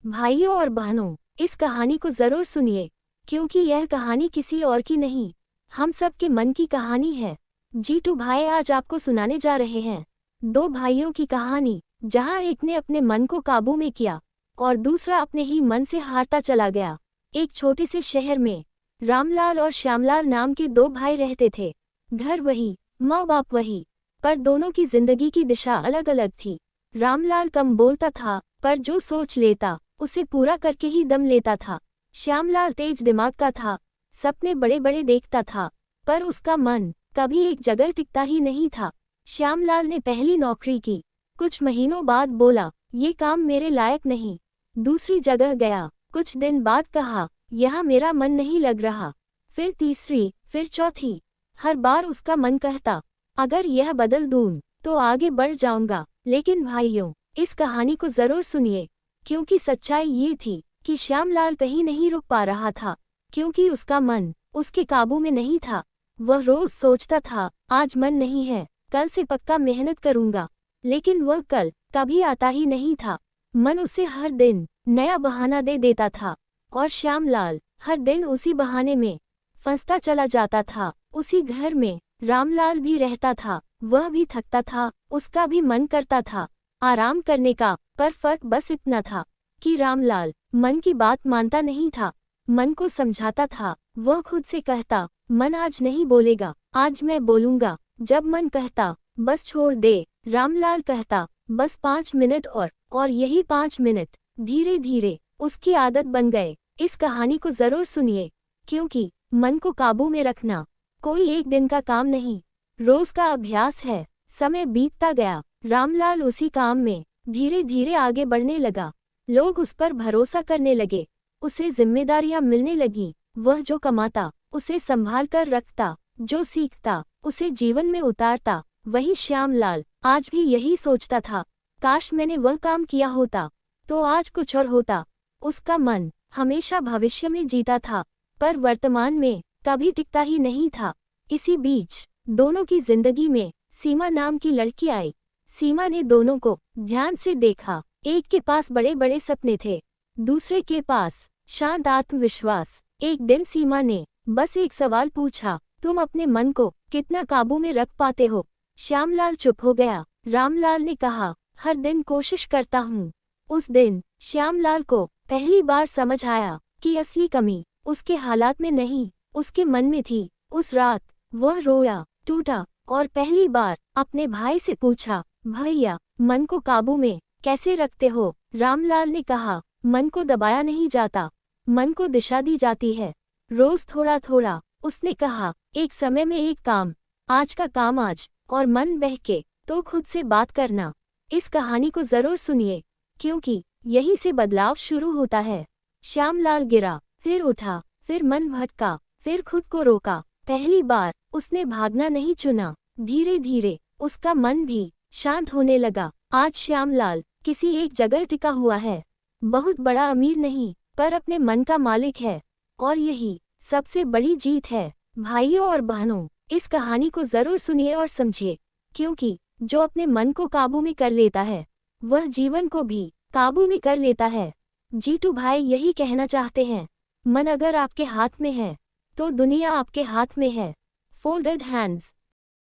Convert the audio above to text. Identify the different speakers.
Speaker 1: भाइयों और बहनों, इस कहानी को जरूर सुनिए, क्योंकि यह कहानी किसी और की नहीं, हम सब के मन की कहानी है। जीतू भाई आज आपको सुनाने जा रहे हैं दो भाइयों की कहानी, जहां एक ने अपने मन को काबू में किया और दूसरा अपने ही मन से हारता चला गया। एक छोटे से शहर में रामलाल और श्यामलाल नाम के दो भाई रहते थे। घर वही, माँ बाप वही, पर दोनों की जिंदगी की दिशा अलग अलग थी। रामलाल कम बोलता था, पर जो सोच लेता उसे पूरा करके ही दम लेता था। श्यामलाल तेज दिमाग का था, सपने बड़े बड़े देखता था, पर उसका मन कभी एक जगह टिकता ही नहीं था। श्यामलाल ने पहली नौकरी की, कुछ महीनों बाद बोला, ये काम मेरे लायक नहीं। दूसरी जगह गया, कुछ दिन बाद कहा, यहाँ मेरा मन नहीं लग रहा। फिर तीसरी, फिर चौथी। हर बार उसका मन कहता, अगर यह बदल दूं तो आगे बढ़ जाऊंगा। लेकिन भाइयों, इस कहानी को जरूर सुनिए, क्योंकि सच्चाई ये थी कि श्यामलाल कहीं नहीं रुक पा रहा था, क्योंकि उसका मन उसके काबू में नहीं था। वह रोज सोचता था, आज मन नहीं है, कल से पक्का मेहनत करूंगा, लेकिन वह कल कभी आता ही नहीं था। मन उसे हर दिन नया बहाना दे देता था और श्यामलाल हर दिन उसी बहाने में फंसता चला जाता था। उसी घर में रामलाल भी रहता था, वह भी थकता था, उसका भी मन करता था आराम करने का, पर फर्क बस इतना था कि रामलाल मन की बात मानता नहीं था। मन को समझाता था, वह खुद से कहता, मन आज नहीं बोलेगा, आज मैं बोलूंगा। जब मन कहता, बस छोड़ दे, रामलाल कहता, बस 5 मिनट और यही 5 मिनट धीरे धीरे उसकी आदत बन गए। इस कहानी को जरूर सुनिए, क्योंकि मन को काबू में रखना कोई एक दिन का काम नहीं, रोज का अभ्यास है। समय बीतता गया, रामलाल उसी काम में धीरे धीरे आगे बढ़ने लगा। लोग उस पर भरोसा करने लगे, उसे जिम्मेदारियां मिलने लगी। वह जो कमाता उसे संभाल कर रखता, जो सीखता उसे जीवन में उतारता। वही श्यामलाल आज भी यही सोचता था, काश मैंने वह काम किया होता तो आज कुछ और होता। उसका मन हमेशा भविष्य में जीता था, पर वर्तमान में कभी टिकता ही नहीं था। इसी बीच दोनों की जिंदगी में सीमा नाम की लड़की आई। सीमा ने दोनों को ध्यान से देखा। एक के पास बड़े बड़े सपने थे, दूसरे के पास शांत आत्मविश्वास। एक दिन सीमा ने बस एक सवाल पूछा, तुम अपने मन को कितना काबू में रख पाते हो? श्यामलाल चुप हो गया। रामलाल ने कहा, हर दिन कोशिश करता हूँ। उस दिन श्यामलाल को पहली बार समझ आया कि असली कमी उसके हालात में नहीं, उसके मन में थी। उस रात वह रोया, टूटा और पहली बार अपने भाई से पूछा, भैया, मन को काबू में कैसे रखते हो? रामलाल ने कहा, मन को दबाया नहीं जाता, मन को दिशा दी जाती है, रोज थोड़ा थोड़ा। उसने कहा, एक समय में एक काम, आज का काम आज, और मन बहके तो खुद से बात करना। इस कहानी को जरूर सुनिए, क्योंकि यहीं से बदलाव शुरू होता है। श्यामलाल गिरा, फिर उठा, फिर मन भटका, फिर खुद को रोका। पहली बार उसने भागना नहीं चुना। धीरे धीरे उसका मन भी शांत होने लगा। आज श्यामलाल किसी एक जगह टिका हुआ है, बहुत बड़ा अमीर नहीं, पर अपने मन का मालिक है, और यही सबसे बड़ी जीत है। भाइयों और बहनों, इस कहानी को जरूर सुनिए और समझिए, क्योंकि जो अपने मन को काबू में कर लेता है वह जीवन को भी काबू में कर लेता है। जीतू भाई यही कहना चाहते हैं, मन अगर आपके हाथ में है तो दुनिया आपके हाथ में है। Folded hands